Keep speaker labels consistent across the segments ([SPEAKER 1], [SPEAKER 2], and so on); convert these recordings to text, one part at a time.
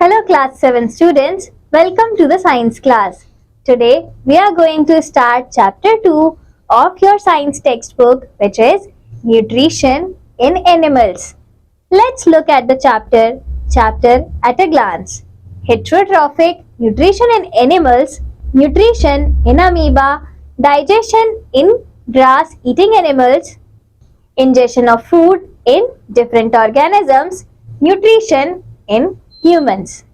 [SPEAKER 1] Hello class 7 students, welcome to the science class. Today we are going to start chapter 2 of your science textbook, which is Nutrition in Animals. Let's look at the chapter at a glance. Heterotrophic nutrition in animals, nutrition in amoeba, digestion in grass eating animals, ingestion of food in different organisms, nutrition in humans.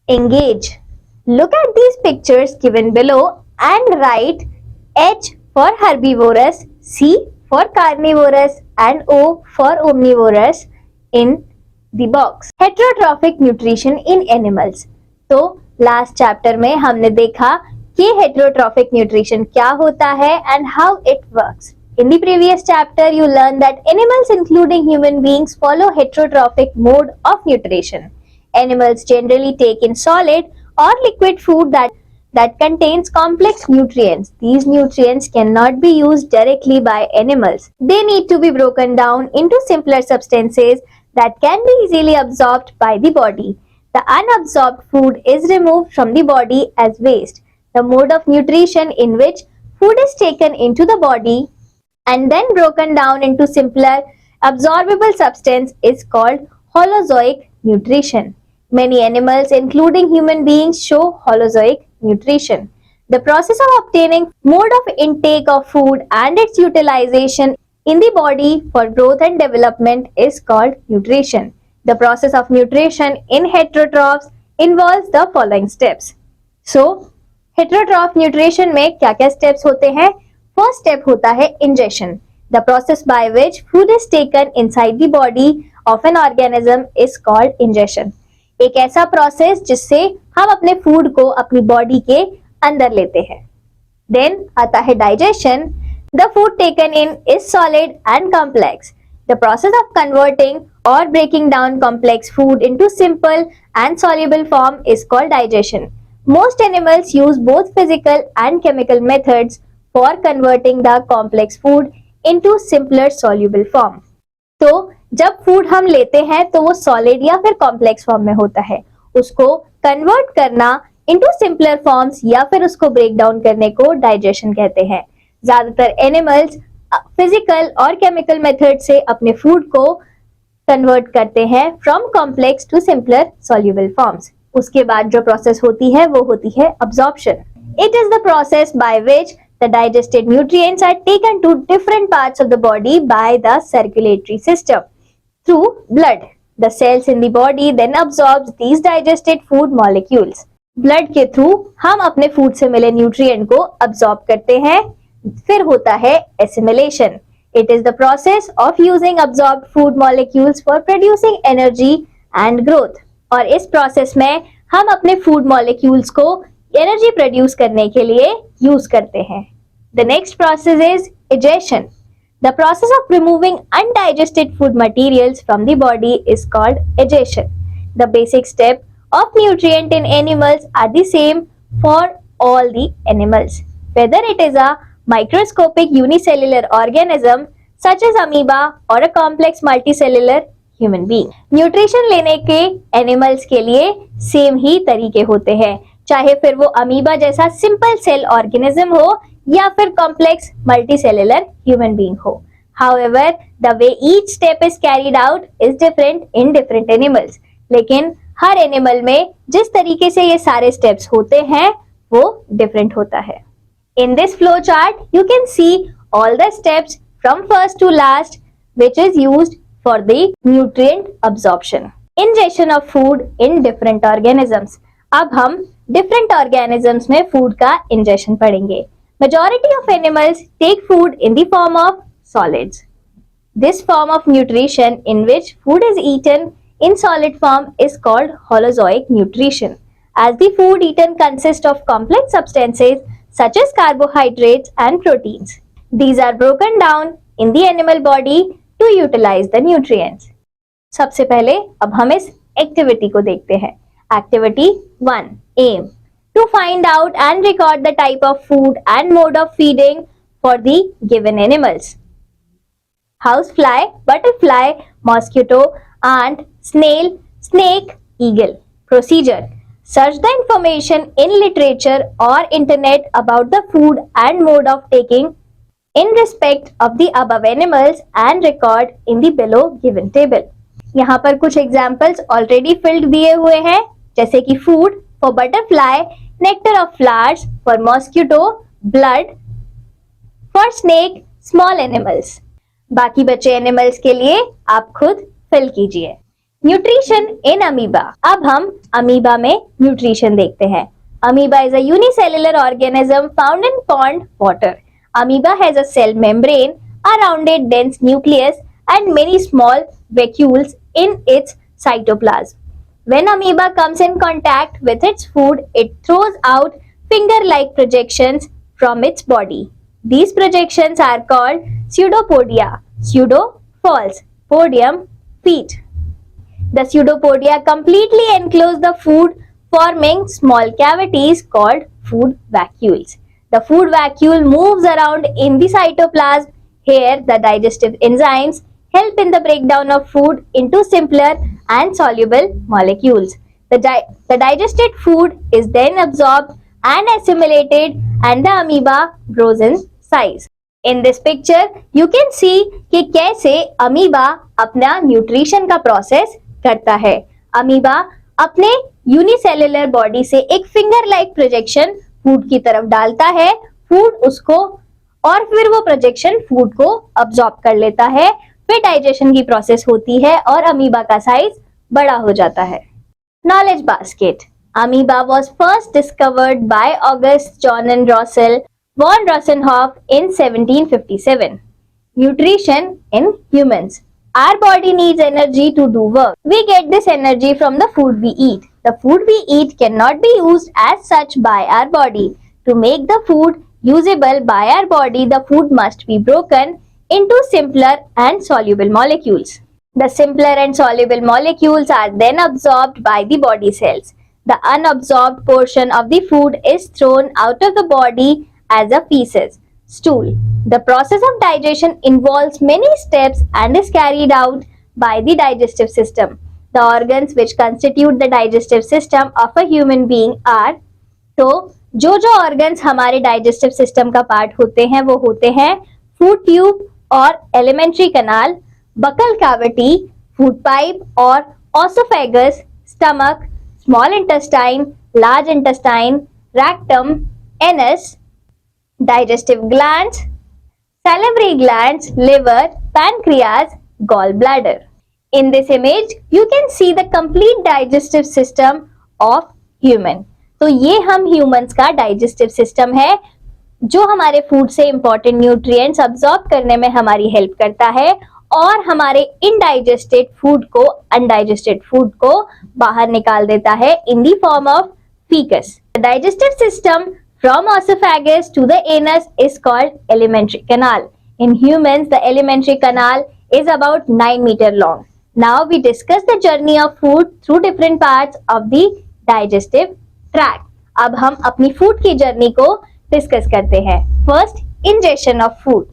[SPEAKER 1] Engage. Look at these pictures given below and write H for herbivorous, C for carnivorous and O for omnivorous in the box. Heterotrophic nutrition in animals. तो last chapter में हमने देखा कि heterotrophic nutrition क्या होता है and how it works. In the previous chapter, you learned that animals, including human beings, follow heterotrophic mode of nutrition. Animals generally take in solid or liquid food that contains complex nutrients. These nutrients cannot be used directly by animals. They need to be broken down into simpler substances that can be easily absorbed by the body. The unabsorbed food is removed from the body as waste. The mode of nutrition in which food is taken into the body and then broken down into simpler absorbable substance is called holozoic nutrition. Many animals, including human beings, show holozoic nutrition. The process of obtaining mode of intake of food and its utilization in the body for growth and development is called nutrition. The process of nutrition in heterotrophs involves the following steps. So, heterotroph nutrition में क्या-क्या steps होते हैं? First step होता है ingestion. The process by which food is taken inside the body of an organism is called ingestion. एक ऐसा process जिससे हम अपने फूड को अपनी बॉडी के अंदर लेते हैं. Then आता है digestion. The food taken in is solid and complex. The process of converting or breaking down complex food into simple and soluble form is called digestion. Most animals use both physical and chemical methods for converting the complex food into simpler soluble form. तो जब food हम लेते हैं तो वो solid या फिर complex form में होता है. उसको कन्वर्ट करना इनटू सिंपलर फॉर्म्स या फिर उसको ब्रेक डाउन करने को डाइजेशन कहते हैं. ज्यादातर एनिमल्स फिजिकल और केमिकल मेथड से अपने फूड को कन्वर्ट करते हैं from complex to simpler soluble forms. उसके बाद जो प्रोसेस होती है वो होती है absorption. It is the process by which the digested nutrients are taken to different parts of the body by the circulatory system through blood. The cells in the body then absorbs these digested food molecules. Blood के through हम अपने food से मिले nutrient को absorb करते हैं. फिर होता है assimilation. It is the process of using absorbed food molecules for producing energy and growth. और इस प्रोसेस में हम अपने फूड मॉलिक्यूल्स को एनर्जी प्रोड्यूस करने के लिए यूज करते हैं. The next process is digestion. The process of removing undigested food materials from the body is called digestion. The basic step of nutrient in animals are the same for all the animals, whether it is a microscopic unicellular organism such as amoeba or a complex multicellular human being. Nutrition लेने के animals के लिए same ही तरीके होते हैं, चाहे फिर वो अमीबा जैसा सिंपल सेल ऑर्गेनिज्म हो या फिर कॉम्प्लेक्स मल्टीसेलुलर ह्यूमन बीइंग हो. However, the way each step is carried out is different in different animals. लेकिन हर एनिमल में जिस तरीके से ये सारे स्टेप्स होते हैं वो डिफरेंट होता है. In this flow chart, you can see all the steps from first to last, which is used for the nutrient absorption. Ingestion of food in different organisms. अब हम different organisms में food का ingestion पढ़ेंगे. Majority of animals take food in the form of solids. This form of nutrition in which food is eaten in solid form is called holozoic nutrition, as the food eaten consists of complex substances such as carbohydrates and proteins. These are broken down in the animal body to utilize the nutrients. सबसे पहले अब हम इस activity को देखते हैं. Activity 1. Aim. To find out and record the type of food and mode of feeding for the given animals. Housefly, butterfly, mosquito, ant, snail, snake, eagle. Procedure. Search the information in literature or internet about the food and mode of taking in respect of the above animals and record in the below given table. यहाँ पर कुछ examples already field दिए हुए हैं, जैसे कि food for butterfly, nectar of flowers for mosquito, blood for snake, small animals. बाकी बचे एनिमल्स के लिए आप खुद फिल कीजिए. Nutrition in amoeba. अब हम अमीबा में न्यूट्रिशन देखते हैं. Amoeba is a unicellular organism found in pond water. Amoeba has a cell membrane, a rounded dense nucleus and many small vacuoles in its cytoplasm. When amoeba comes in contact with its food, it throws out finger-like projections from its body. These projections are called pseudopodia. Pseudo, false. Podium, feet. The pseudopodia completely enclose the food, forming small cavities called food vacuoles. The food vacuole moves around in the cytoplasm. Here, the digestive enzymes help in the breakdown of food into simpler and soluble molecules. The digested food is then absorbed and assimilated, and the amoeba grows in size. In this picture, you can see कि कैसे amoeba अपना nutrition का process करता है. Amoeba अपने unicellular body से एक finger like projection food की तरफ डालता है, फूड उसको और फिर वो प्रोजेक्शन फूड को अब्सॉर्ब कर लेता है, फिर डाइजेशन की प्रोसेस होती है और अमीबा का साइज बड़ा हो जाता है. Knowledge basket. Amoeba was first discovered by August John Russell von Rosenhoff in 1757. Nutrition in humans. Our body needs energy to do work. We get this energy from the food we eat. The food we eat cannot be used as such by our body. To make the food usable by our body, the food must be broken into simpler and soluble molecules. The simpler and soluble molecules are then absorbed by the body cells. The unabsorbed portion of the food is thrown out of the body as a feces, stool. The process of digestion involves many steps and is carried out by the digestive system. The organs which constitute the digestive system of a human being are, तो जो organs हमारे digestive system का part होते हैं वो होते हैं food tube और alimentary canal, buccal cavity, food pipe और esophagus, stomach, small intestine, large intestine, rectum, anus, digestive glands, salivary glands, liver, pancreas, gallbladder. In this image, you can see the complete digestive system of human. तो ये हम humans का digestive system है जो हमारे food से important nutrients absorb करने में हमारी help करता है और हमारे indigested food को undigested food को बाहर निकाल देता है in the form of fecus. The digestive system from esophagus to the anus is called alimentary canal. In humans, the alimentary canal is about 9 meters long. Now we discuss the journey of food through different parts of the digestive tract. अब हम अपनी food की journey को discuss करते हैं. First, ingestion of food.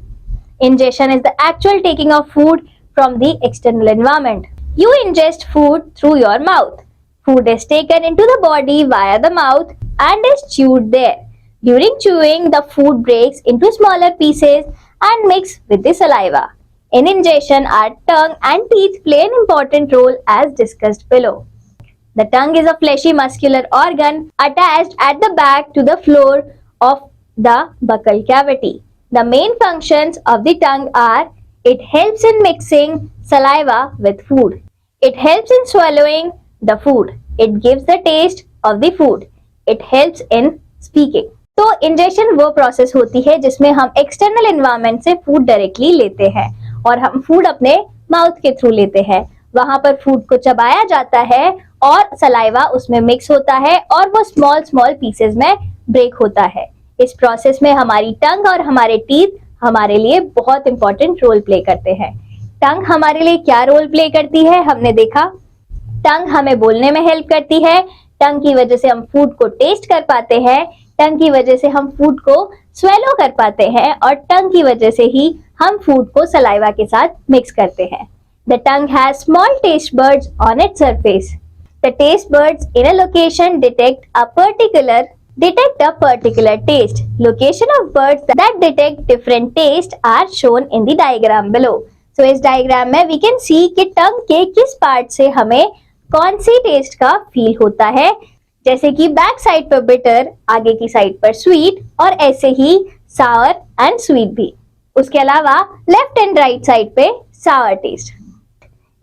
[SPEAKER 1] Ingestion is the actual taking of food from the external environment. You ingest food through your mouth. Food is taken into the body via the mouth and is chewed there. During chewing, the food breaks into smaller pieces and mix with the saliva. In ingestion, our tongue and teeth play an important role as discussed below. The tongue is a fleshy muscular organ attached at the back to the floor of the buccal cavity. The main functions of the tongue are: it helps in mixing saliva with food. It helps in swallowing the food. It gives the taste of the food. It helps in speaking. तो injection वो process होती है जिसमें हम external environment से food directly लेते हैं और हम फूड अपने माउथ के थ्रू लेते हैं. वहां पर फूड को चबाया जाता है और सलाइवा उसमें मिक्स होता है और वो स्मॉल स्मॉल पीसेस में ब्रेक होता है. इस प्रोसेस में हमारी टंग और हमारे टीथ हमारे लिए बहुत इंपॉर्टेंट रोल प्ले करते हैं. टंग हमारे लिए क्या रोल प्ले करती है हमने देखा. टंग हमें बोलने में हेल्प करती है. टंग की वजह से हम फूड को टेस्ट कर पाते हैं. टंग की वजह से हम फूड को स्वेलो कर पाते हैं और टंग की वजह से ही हम फूड को सलाइवा के साथ मिक्स करते हैं. The tongue has small taste buds on its surface. The taste buds in a location detect a particular taste. Location of birds that detect different taste are shown in the diagram below. So इस diagram में we can see कि टंग के किस part से हमें कौन सी test का feel होता है, जैसे कि बैक साइड पर बिटर, आगे की साइड पर स्वीट, और ऐसे ही सावर एंड स्वीट भी. उसके अलावा लेफ्ट एंड राइट साइड पे सावर test.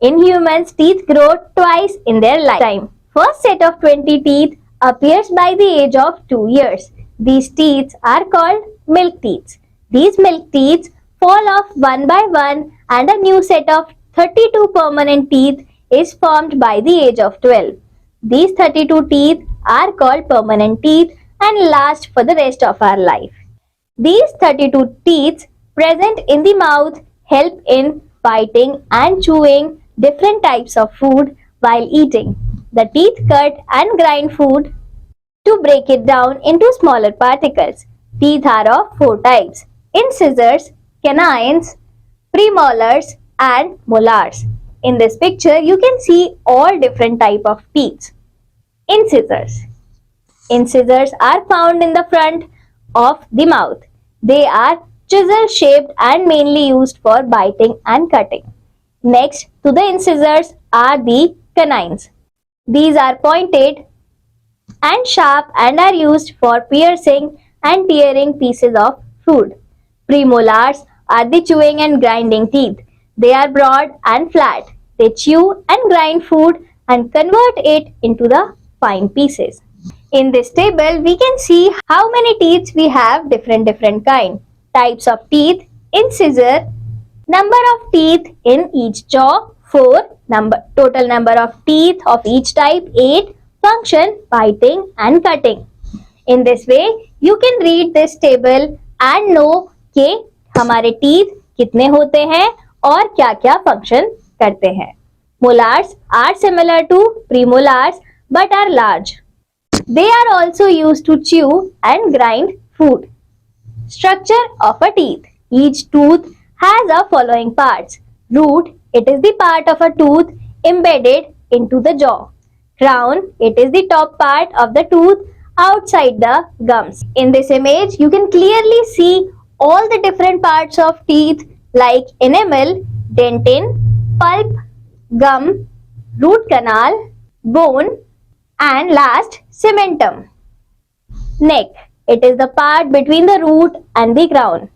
[SPEAKER 1] In humans, teeth grow twice in their lifetime. First set of 20 teeth appears by the age of 2 years. These teeth are called milk teeth. These milk teeth fall off one by one and a new set of 32 permanent teeth is formed by the age of 12. These 32 teeth are called permanent teeth and last for the rest of our life. These 32 teeth present in the mouth help in biting and chewing different types of food while eating. The teeth cut and grind food to break it down into smaller particles. Teeth are of 4 types: incisors, canines, premolars and molars. In this picture, you can see all different type of teeth. Incisors. Incisors are found in the front of the mouth. They are chisel shaped and mainly used for biting and cutting. Next to the incisors are the canines. These are pointed and sharp and are used for piercing and tearing pieces of food. Premolars are the chewing and grinding teeth. They are broad and flat. They chew and grind food and convert it into the fine pieces. In this table, we can see how many teeth we have, different kind. Types of teeth: incisor, number of teeth in each jaw 4, total number of teeth of each type 8, function biting and cutting. In this way, you can read this table and know कि हमारे teeth कितने होते हैं और क्या-क्या function करते हैं. Molars are similar to premolars but are large. They are also used to chew and grind food. Structure of a teeth. Each tooth has a following parts. Root, it is the part of a tooth embedded into the jaw. Crown, it is the top part of the tooth outside the gums. In this image, you can clearly see all the different parts of teeth like enamel, dentin, pulp, gum, root canal, bone, and last, cementum. Neck, it is the part between the root and the crown.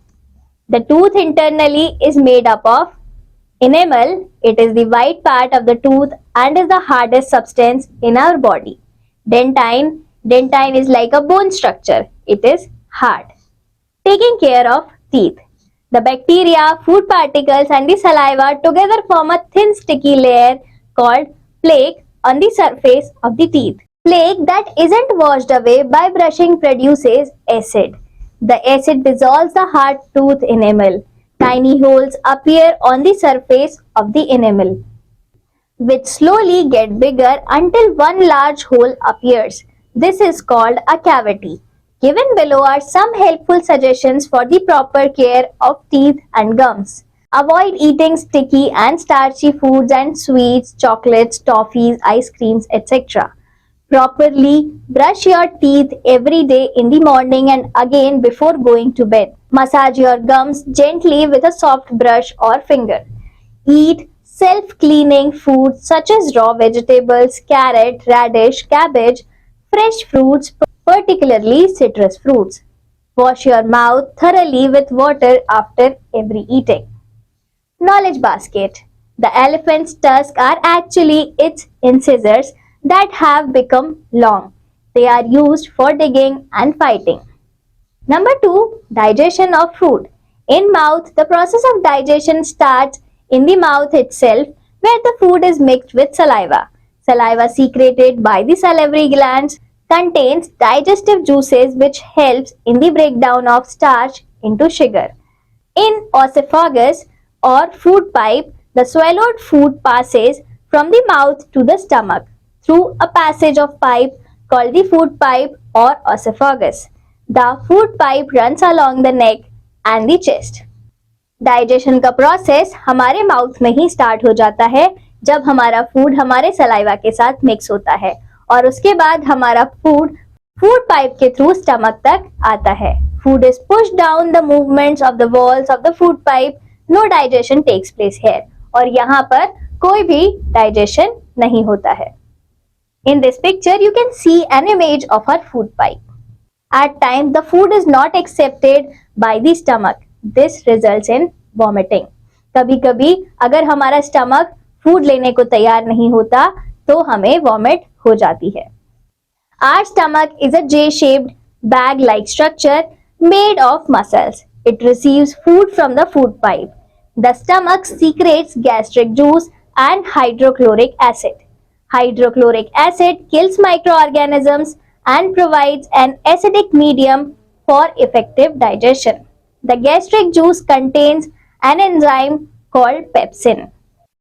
[SPEAKER 1] The tooth internally is made up of enamel. It is the white part of the tooth and is the hardest substance in our body. Dentine is like a bone structure. It is hard. Taking care of teeth. The bacteria, food particles and the saliva together form a thin sticky layer called plaque on the surface of the teeth. Plaque that isn't washed away by brushing produces acid. The acid dissolves the hard tooth enamel. Tiny holes appear on the surface of the enamel, which slowly get bigger until one large hole appears. This is called a cavity. Given below are some helpful suggestions for the proper care of teeth and gums. Avoid eating sticky and starchy foods and sweets, chocolates, toffees, ice creams, etc. Properly brush your teeth every day in the morning and again before going to bed. Massage your gums gently with a soft brush or finger. Eat self-cleaning foods such as raw vegetables, carrot, radish, cabbage, fresh fruits, particularly citrus fruits. Wash your mouth thoroughly with water after every eating. Knowledge basket. The elephant's tusks are actually its incisors that have become long. They are used for digging and fighting. Number 2. Digestion of food. In mouth, the process of digestion starts in the mouth itself, where the food is mixed with saliva. Saliva secreted by the salivary glands contains digestive juices which helps in the breakdown of starch into sugar. In oesophagus or food pipe, the swallowed food passes from the mouth to the stomach through a passage of pipe called the food pipe or oesophagus. The food pipe runs along the neck and the chest. Digestion का process हमारे mouth में ही start हो जाता है जब हमारा food हमारे saliva के साथ मिक्स होता है और उसके बाद हमारा फूड फूड पाइप के थ्रू स्टमक तक आता है. Food is pushed down the movements of the walls of the food pipe. No digestion takes place here. और यहाँ पर कोई भी digestion नहीं होता है. In this picture, you can see an image of our food pipe. At times, the food is not accepted by the stomach. This results in vomiting. कभी-कभी अगर हमारा स्टमक फूड लेने को तैयार नहीं होता तो हमें वॉमिट हो जाती है. Our stomach is a J-shaped bag-like structure made of muscles. It receives food from the food pipe. The stomach secretes gastric juice and hydrochloric acid. Hydrochloric acid kills microorganisms and provides an acidic medium for effective digestion. The gastric juice contains an enzyme called pepsin,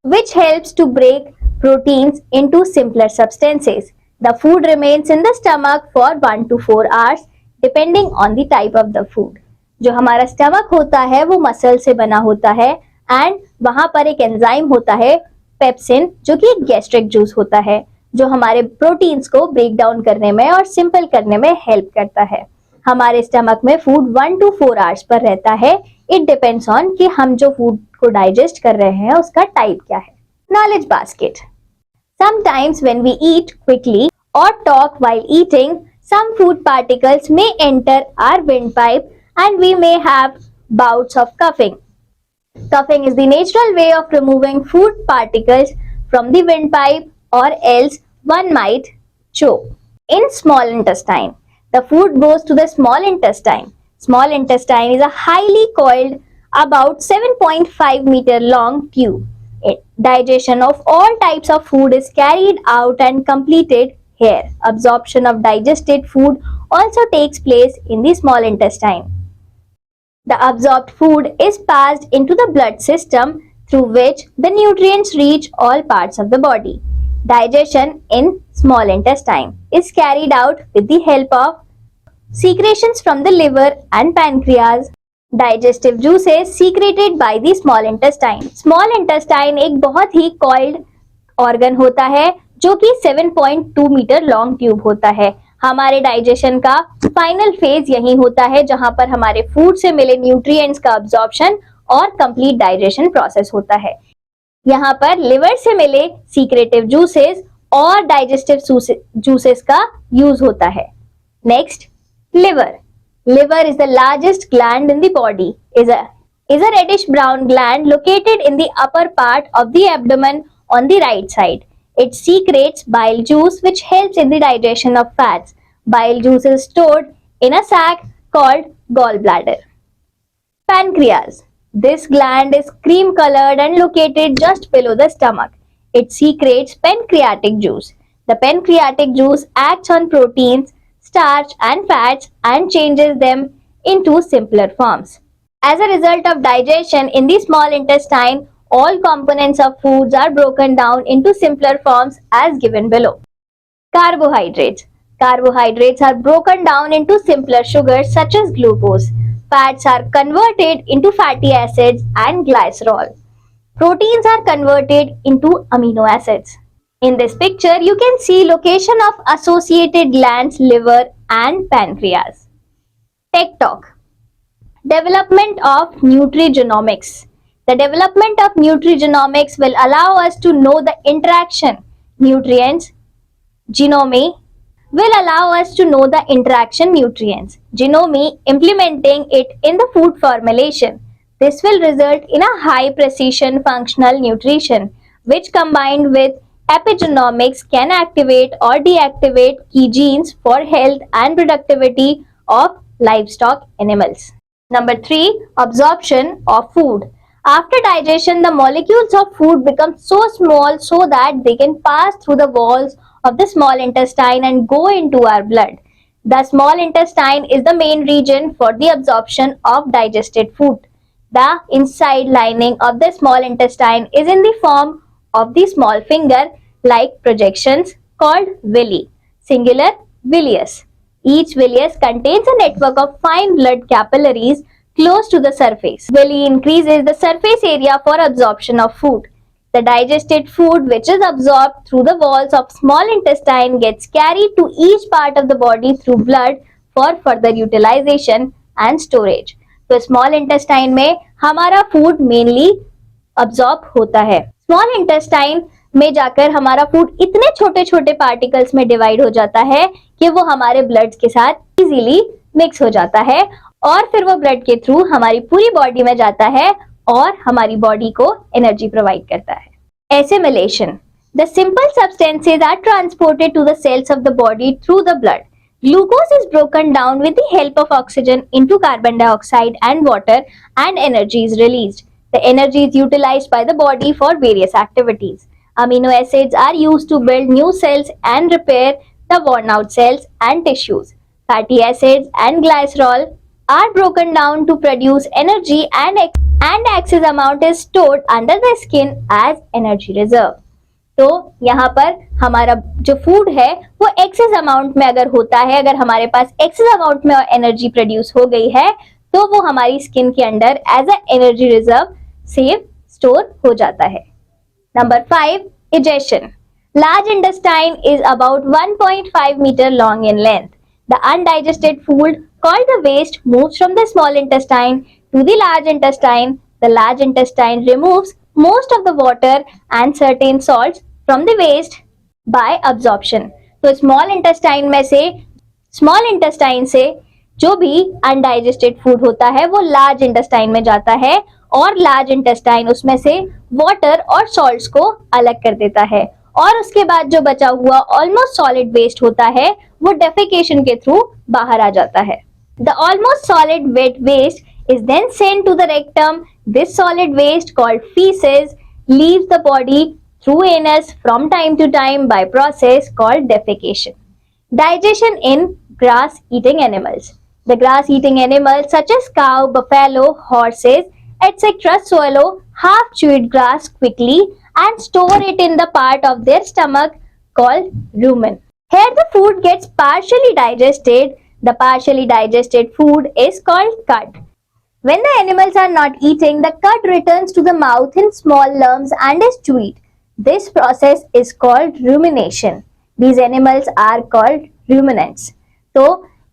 [SPEAKER 1] which helps to break proteins into simpler substances. The food remains in the stomach for 1 to 4 hours depending on the type of the food. जो हमारा stomach होता है वो muscle से बना होता है and वहां पर एक एंजाइम होता है पेप्सिन जो कि एक गैस्ट्रिक जूस होता है जो हमारे प्रोटीन्स को ब्रेक डाउन करने में और सिंपल करने में हेल्प करता है. हमारे स्टमक में फूड 1 to 4 आवर्स पर रहता है. इट डिपेंड्स ऑन कि हम जो फूड को डाइजेस्ट कर रहे हैं उसका टाइप क्या है. Knowledge basket. Sometimes when we eat quickly or talk while eating, some food particles may enter our windpipe and we may have bouts of coughing. Coughing is the natural way of removing food particles from the windpipe or else one might choke. In small intestine, the food goes to the small intestine. Small intestine is a highly coiled, about 7.5 meter long tube. Digestion of all types of food is carried out and completed here. Absorption of digested food also takes place in the small intestine. The absorbed food is passed into the blood system through which the nutrients reach all parts of the body. Digestion in small intestine is carried out with the help of secretions from the liver and pancreas. Digestive juices secreted by the small intestine. Small intestine एक बहुत ही coiled organ होता है जो कि 7.2 metre long tube होता है. हमारे digestion का फाइनल फेज यही होता है जहां पर हमारे फूड से मिले न्यूट्रिएंट्स का अब्जॉर्प्शन और कंप्लीट डाइजेशन प्रोसेस होता है. यहाँ पर लिवर से मिले सीक्रेटिव जूसेस और डाइजेस्टिव जूसेस का यूज होता है. Next, liver. Liver is the largest gland in the body. Is a reddish brown gland located in the upper part of the abdomen on the right side. It secretes bile juice which helps in the digestion of fats. Bile juice is stored in a sac called gallbladder. Pancreas. This gland is cream colored and located just below the stomach. It secretes pancreatic juice. The pancreatic juice acts on proteins, starch and fats and changes them into simpler forms. As a result of digestion in the small intestine, all components of foods are broken down into simpler forms as given below. Carbohydrates. Carbohydrates are broken down into simpler sugars such as glucose. Fats are converted into fatty acids and glycerol. Proteins are converted into amino acids. In this picture, you can see location of associated glands, liver and pancreas. Tech Talk. Development of nutrigenomics. The development of nutrigenomics will allow us to know the interaction nutrients. Genome will allow us to know the interaction nutrients. Genome implementing it in the food formulation. This will result in a high precision functional nutrition which combined with epigenomics can activate or deactivate key genes for health and productivity of livestock animals. Number 3. Absorption of food. After digestion, the molecules of food become so small so that they can pass through the walls of the small intestine and go into our blood. The small intestine is the main region for the absorption of digested food. The inside lining of the small intestine is in the form of the small finger like projections called villi, singular villus. Each villus contains a network of fine blood capillaries close to the surface. Villi increases the surface area for absorption of food. The digested food which is absorbed through the walls of small intestine gets carried to each part of the body through blood for further utilization and storage. तो small intestine में हमारा food mainly absorb होता है. Small intestine में जाकर हमारा food इतने छोटे छोटे पार्टिकल्स में डिवाइड हो जाता है कि वो हमारे ब्लड के साथ इजीली मिक्स हो जाता है और फिर वो ब्लड के थ्रू हमारी पूरी बॉडी में जाता है और हमारी बॉडी को एनर्जी प्रोवाइड करता है. Assimilation. The simple substances are transported to the cells of the body through the blood. Glucose is broken down with the help of oxygen into carbon dioxide and water, and energy is released. The energy is utilized by the body for various activities. Amino acids are used to build new cells and repair the worn out cells and tissues. Fatty acids and glycerol are broken down to produce energy, and excess amount is stored under the skin as energy reserve. तो यहाँ पर हमारा जो food है वो access amount में अगर होता है, अगर हमारे पास एक्सेस अमाउंट में एनर्जी प्रोड्यूस हो गई है तो वो हमारी स्किन के अंदर as a energy reserve save store हो जाता है. Number 5, digestion. Large intestine is about 1.5 meter long in length. The undigested food called the waste moves from the small intestine to the large intestine. The large intestine removes most of the water and certain salts from the waste by absorption. तो small intestine में से small intestine से जो भी undigested food होता है वो large intestine में जाता है और लार्ज इंटेस्टाइन उसमें से वाटर और सॉल्ट्स को अलग कर देता है और उसके बाद जो बचा हुआ ऑलमोस्ट सॉलिड वेस्ट होता है वो डेफिकेशन के थ्रू बाहर आ जाता है. The almost solid wet waste is then sent to the rectum. This solid waste called feces leaves the body through anus from time to time by process called defecation. Digestion in grass-eating animals. The grass-eating animals such as cow, buffalo, horses, etc. swallow half-chewed grass quickly and store it in the part of their stomach called rumen. Here the food gets partially digested. The partially digested food is called cud. When the animals are not eating, the cud returns to the mouth in small lumps and is chewed. This process is called rumination. These animals are called ruminants. तो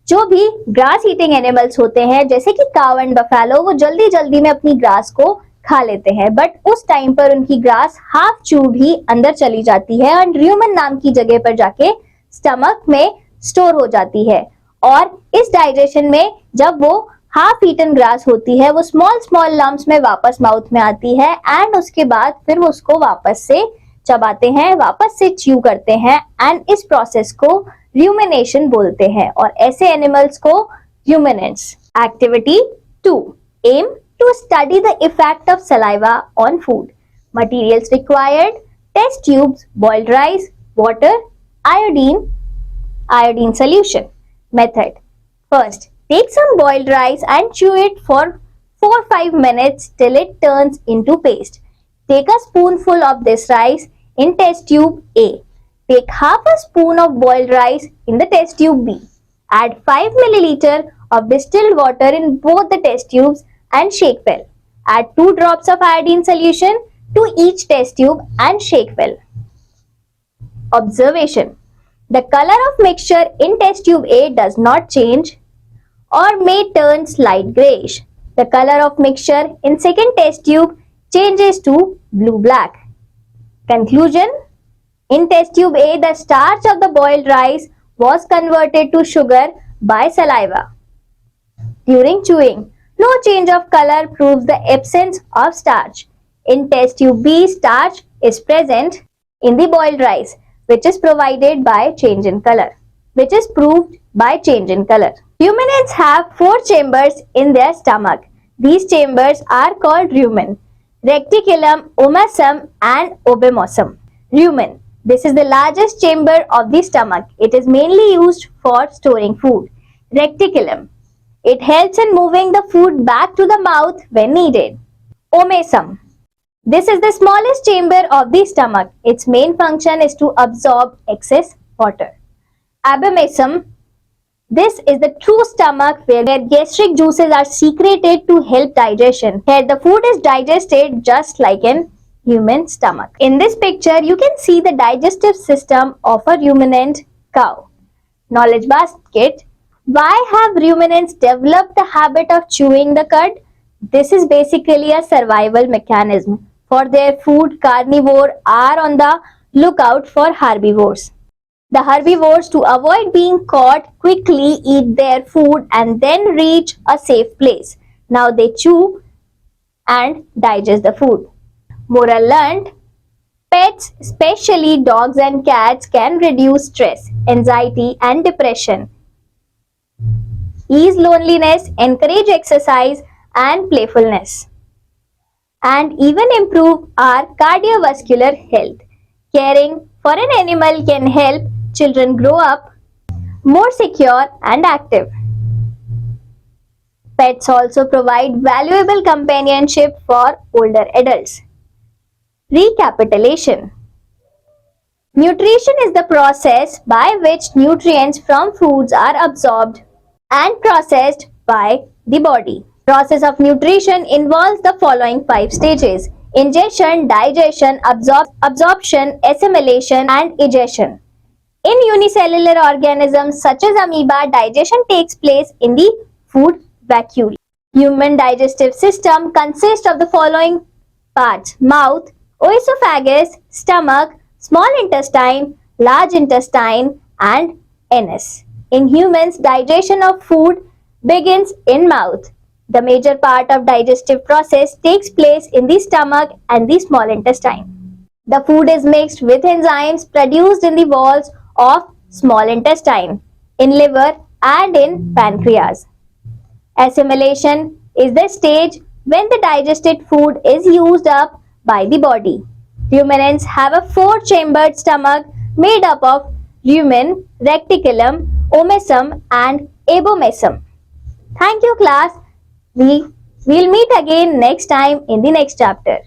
[SPEAKER 1] जो भी grass eating animals होते हैं जैसे कि काव and buffalo वो जल्दी जल्दी में अपनी ग्रास को खा लेते हैं बट उस टाइम पर उनकी ग्रास हाफ चूड ही अंदर चली जाती है और रूमेन नाम की जगह पर जाके स्टमक में स्टोर हो जाती है और इस डाइजेशन में जब वो हाफ ईटन ग्रास होती है वो स्मॉल स्मॉल लम्प्स में वापस माउथ में आती है एंड उसके बाद फिर वो उसको वापस से चबाते हैं, वापस से च्यू करते हैं एंड इस प्रोसेस को रूमिनेशन बोलते हैं और ऐसे एनिमल्स को ruminants. Activity 2. Aim to study the effect of saliva on food. Materials required: test tubes, boiled rice, water, iodine solution. Method: first, take some boiled rice and chew it for 4-5 minutes till it turns into paste. Take a spoonful of this rice in test tube A. Take half a spoon of boiled rice in the test tube B. Add 5 milliliter of distilled water in both the test tubes and shake well. Add 2 drops of iodine solution to each test tube and shake well. Observation: the color of mixture in test tube A does not change or may turn slight grayish. The color of mixture in second test tube changes to blue-black. Conclusion: in test tube A, the starch of the boiled rice was converted to sugar by saliva. During chewing, no change of color proves the absence of starch. In test tube B, starch is present in the boiled rice, which is provided by change in color, which is proved by change in color. Ruminants have 4 chambers in their stomach. These chambers are called rumen: reticulum, omasum and oomosum. Rumen. This is the largest chamber of the stomach. It is mainly used for storing food. Reticulum. It helps in moving the food back to the mouth when needed. Omasum. This is the smallest chamber of the stomach. Its main function is to absorb excess water. Abomasum. This is the true stomach where gastric juices are secreted to help digestion. Here the food is digested just like in human stomach. In this picture, you can see the digestive system of a ruminant cow. Knowledge basket. Why have ruminants developed the habit of chewing the cud? This is basically a survival mechanism. For their food, carnivores are on the lookout for herbivores. The herbivores, to avoid being caught, quickly eat their food and then reach a safe place. Now they chew and digest the food. Moral learned. Pets, especially dogs and cats, can reduce stress, anxiety, and depression, ease loneliness, encourage exercise and playfulness, and even improve our cardiovascular health. Caring for an animal can help children grow up more secure and active. Pets also provide valuable companionship for older adults. Recapitulation. Nutrition is the process by which nutrients from foods are absorbed and processed by the body. Process of nutrition involves the following 5 stages: ingestion, digestion, absorption, assimilation, and egestion. In unicellular organisms such as amoeba, digestion takes place in the food vacuole. Human digestive system consists of the following parts: mouth, oesophagus, stomach, small intestine, large intestine, and anus. In humans, digestion of food begins in mouth. The major part of digestive process takes place in the stomach and the small intestine. The food is mixed with enzymes produced in the walls of small intestine, in liver, and in pancreas. Assimilation is the stage when the digested food is used up by the body. Ruminants have a 4-chambered stomach made up of rumen, reticulum, omasum, and abomasum. Thank you, class. We'll meet again next time in the next chapter.